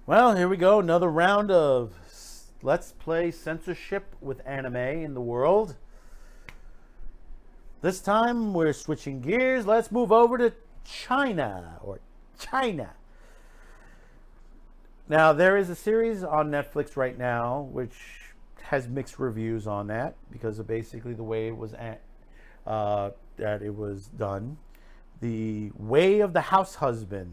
Well, here we go. Another round of Let's Play Censorship with anime in the world. This time we're switching gears. Let's move over to China. Now, there is a series on Netflix right now which has mixed reviews on that because of basically the way it was that it was done. The Way of the Househusband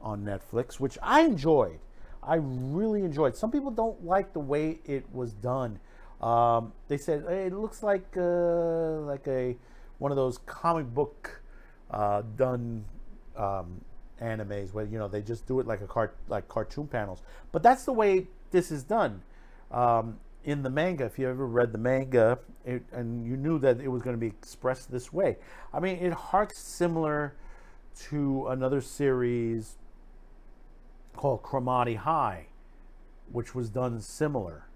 on Netflix, which I enjoyed. I really enjoyed. Some people don't like the way it was done. They said hey, it looks like a one of those comic book done animes where they just do it like like cartoon panels. But that's the way this is done. In the manga, if you ever read the manga and you knew that it was going to be expressed this way, I mean, it harks similar to another series called Cromartie High, which was done similar.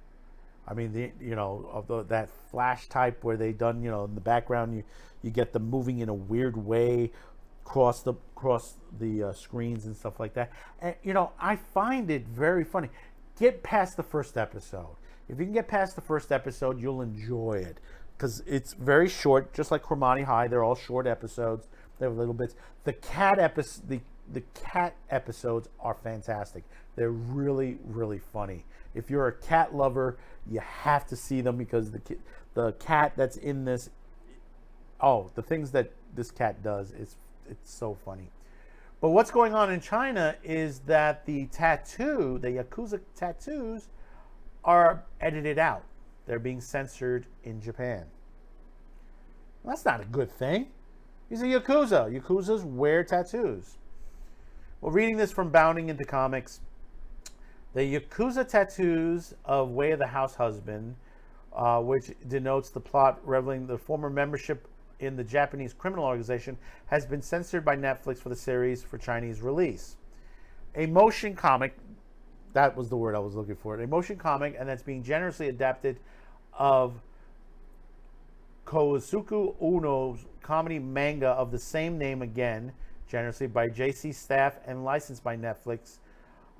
I mean, that flash type where they done, in the background you get them moving in a weird way across the screens and stuff like that. And I find it very funny. Get past the first episode. If you can get past the first episode, you'll enjoy it because it's very short, just like Cromartie High. They're all short episodes. They're little bits. The cat episodes are fantastic. They're really, really funny. If you're a cat lover, you have to see them because the cat that's in this, the things that this cat does, it's so funny. But what's going on in China is that the Yakuza tattoos are edited out. They're being censored in Japan. Well, that's not a good thing. He's a Yakuza. Yakuzas wear tattoos. Well, reading this from Bounding into Comics, the Yakuza tattoos of Way of the Househusband, which denotes the plot revealing the former membership in the Japanese criminal organization, has been censored by Netflix for the series for Chinese release. A motion comic, that was the word I was looking for, a motion comic, and that's being generously adapted of Kosuke Uno's comedy manga of the same name again, generously by JC Staff and licensed by Netflix.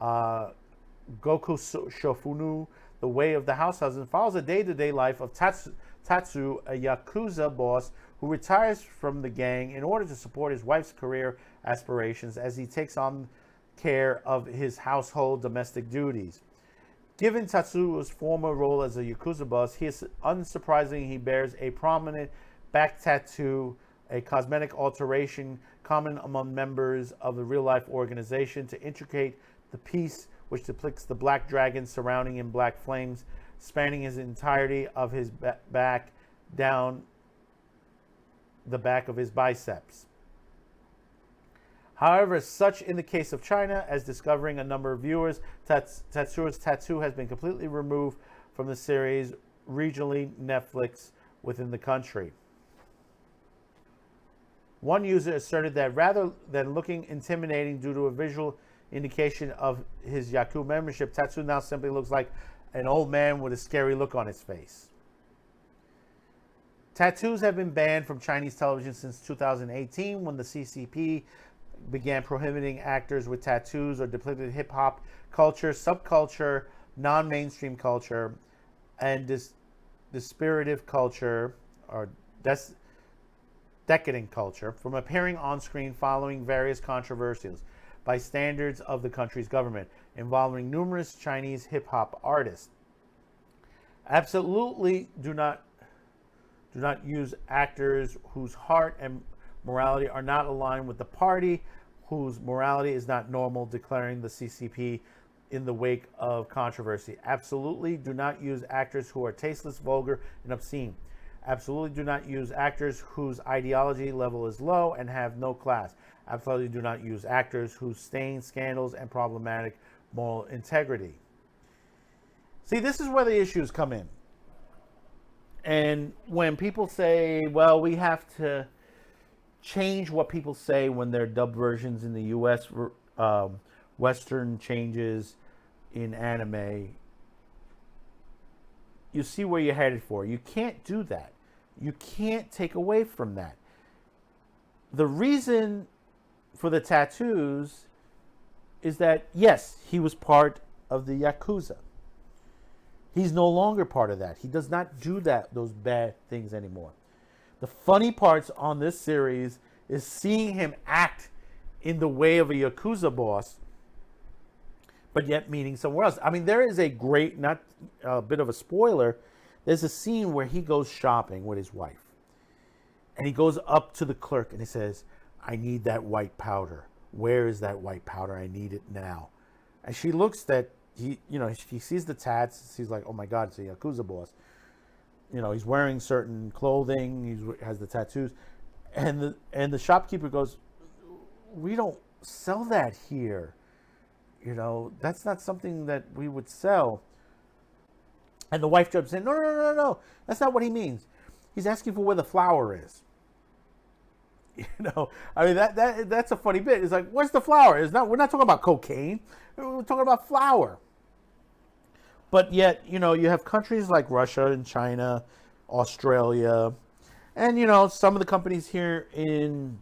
Goku Shofunu, The Way of the Househusband, follows the day-to-day life of Tatsu, a Yakuza boss who retires from the gang in order to support his wife's career aspirations as he takes on care of his household domestic duties. Given Tatsu's former role as a Yakuza boss, unsurprisingly, he bears a prominent back tattoo, a cosmetic alteration common among members of the real-life organization to indicate the piece which depicts the black dragon surrounding in black flames, spanning his entirety of his back down the back of his biceps. However, such in the case of China, as discovering a number of viewers, Tatsu's tattoo has been completely removed from the series regionally Netflix within the country. One user asserted that rather than looking intimidating due to a visual indication of his Yakuza membership, Tatsu now simply looks like an old man with a scary look on his face. Tattoos have been banned from Chinese television since 2018 when the CCP began prohibiting actors with tattoos or depicted hip-hop culture, subculture, non-mainstream culture, and dispiritive culture, or decadent culture, from appearing on screen following various controversies by standards of the country's government involving numerous Chinese hip-hop artists. Absolutely do not use actors whose heart and morality are not aligned with the party, whose morality is not normal, declaring the CCP in the wake of controversy. Absolutely do not use actors who are tasteless, vulgar, and obscene. Absolutely do not use actors whose ideology level is low and have no class. Absolutely do not use actors who stain scandals and problematic moral integrity. See, this is where the issues come in. And when people say, well, we have to change what people say when they're dubbed versions in the U.S., Western changes in anime, you see where you're headed for. You can't do that. You can't take away from that. The reason for the tattoos is that, yes, he was part of the Yakuza. He's no longer part of that. He does not do those bad things anymore. The funny parts on this series is seeing him act in the way of a Yakuza boss, but yet meaning somewhere else. I mean, there is a great, not a bit of a spoiler, there's a scene where he goes shopping with his wife. And he goes up to the clerk and he says, I need that white powder. Where is that white powder? I need it now. And she looks at, he sees the tats. She's like, oh my God, it's a Yakuza boss. He's wearing certain clothing. He has the tattoos. And the shopkeeper goes, we don't sell that here. That's not something that we would sell. And the wife jumps in, no. That's not what he means. He's asking for where the flour is. I mean, that's a funny bit. It's like, where's the flour? We're not talking about cocaine. We're talking about flour. But yet, you have countries like Russia and China, Australia, and, some of the companies here in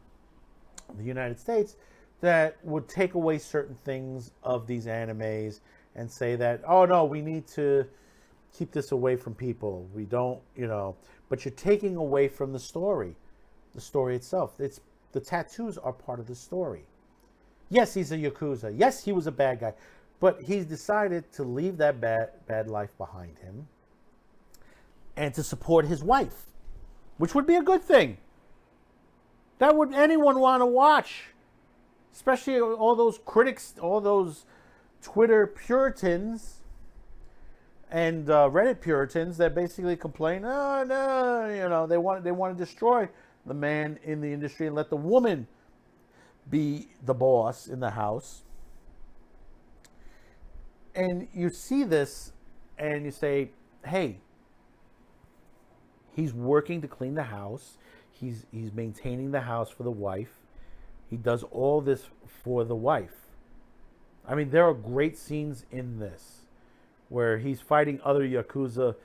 the United States that would take away certain things of these animes and say that, oh, no, we need to keep this away from people. We don't, but you're taking away from the story itself. The tattoos are part of the story. Yes, he's a Yakuza. Yes, he was a bad guy. But he's decided to leave that bad life behind him and to support his wife, which would be a good thing. That would anyone want to watch, especially all those critics, all those Twitter Puritans and Reddit Puritans that basically complain, oh no, they want to destroy the man in the industry and let the woman be the boss in the house. And you see this and you say, hey, he's working to clean the house. He's maintaining the house for the wife. He does all this for the wife. I mean, there are great scenes in this where he's fighting other Yakuza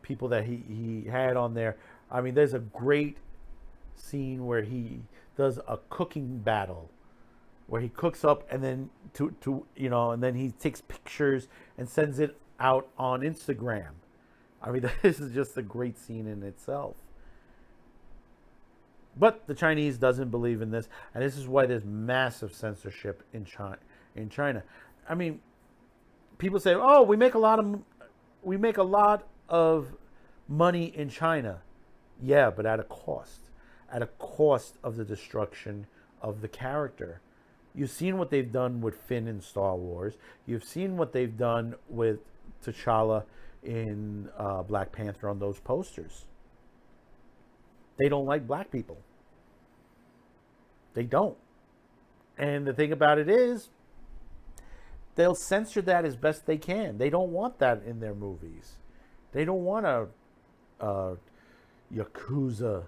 people that he had on there. I mean, there's a great scene where he does a cooking battle where he cooks up and then and then he takes pictures and sends it out on Instagram. I mean, this is just a great scene in itself. But the Chinese doesn't believe in this, and this is why there's massive censorship in China. I mean, people say, "Oh, we make a lot of money in China." Yeah, but at a cost of the destruction of the character. You've seen what they've done with Finn in Star Wars. You've seen what they've done with T'Challa in Black Panther on those posters. They don't like black people. They don't. And the thing about it is, they'll censor that as best they can. They don't want that in their movies. They don't want a Yakuza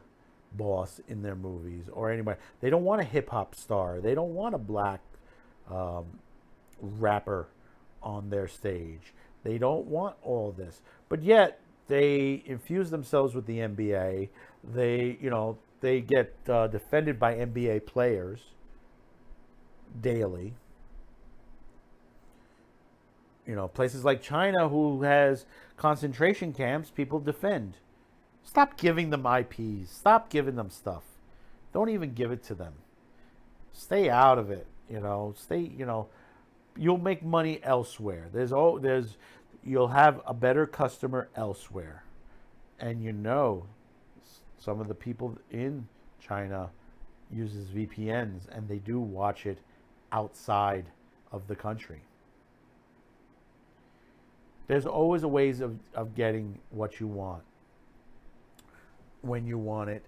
boss in their movies or anybody. They don't want a hip-hop star. They don't want a black rapper on their stage. They don't want all this. But yet, they infuse themselves with the NBA. They get defended by NBA players daily. Places like China, who has concentration camps, people defend. Stop giving them IPs. Stop giving them stuff. Don't even give it to them. Stay out of it. You'll make money elsewhere. You'll have a better customer elsewhere. And some of the people in China uses VPNs and they do watch it outside of the country. There's always a ways of getting what you want when you want it,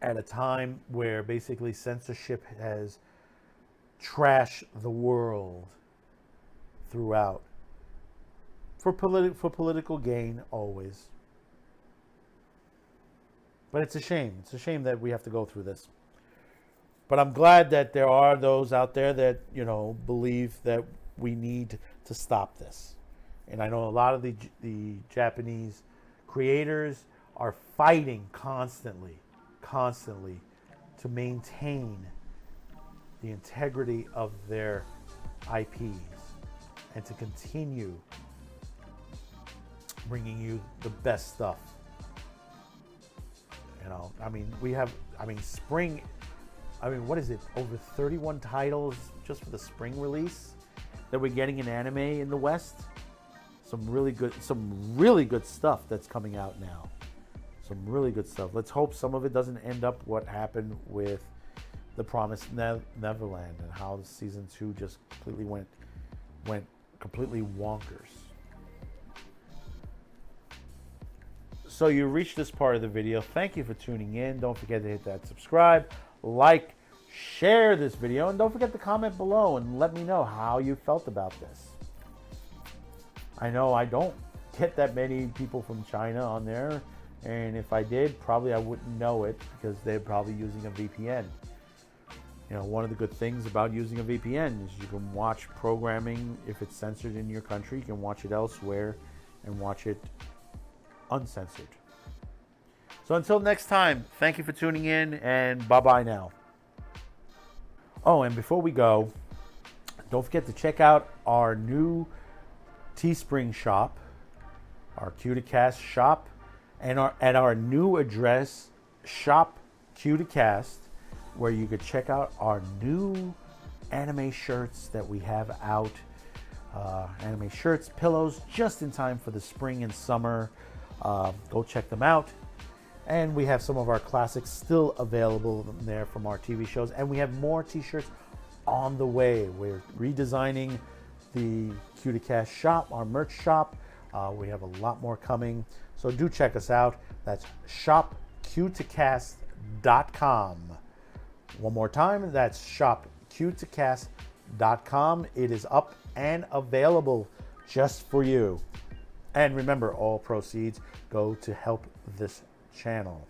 at a time where basically censorship has trashed the world throughout for political gain always. But it's a shame. It's a shame that we have to go through this. But I'm glad that there are those out there that believe that we need to stop this. And I know a lot of the Japanese creators are fighting constantly to maintain the integrity of their IPs and to continue bringing you the best stuff. You know, I mean, spring, what is it? Over 31 titles just for the spring release that we're getting in anime in the West. Some really good stuff that's coming out now. Some really good stuff. Let's hope some of it doesn't end up what happened with The Promised Neverland and how season 2 just completely went completely wonkers. So you reached this part of the video. Thank you for tuning in. Don't forget to hit that subscribe, like, share this video, and don't forget to comment below and let me know how you felt about this. I know I don't get that many people from China on there, and if I did, probably I wouldn't know it because they're probably using a VPN. You know, one of the good things about using a VPN is you can watch programming. If it's censored in your country, you can watch it elsewhere and watch it uncensored. So until next time, thank you for tuning in, and bye-bye now. Oh, and before we go, don't forget to check out our new Teespring shop, our Q2Cast shop, and at our new address, Shop Q2Cast, where you could check out our new anime shirts that we have out. Anime shirts, pillows, just in time for the spring and summer. Go check them out. And we have some of our classics still available there from our TV shows. And we have more t-shirts on the way. We're redesigning the Q2Cast shop, our merch shop. We have a lot more coming. So do check us out. That's shopq2cast.com. One more time, that's shopq2cast.com. It is up and available just for you. And remember, all proceeds go to help this channel.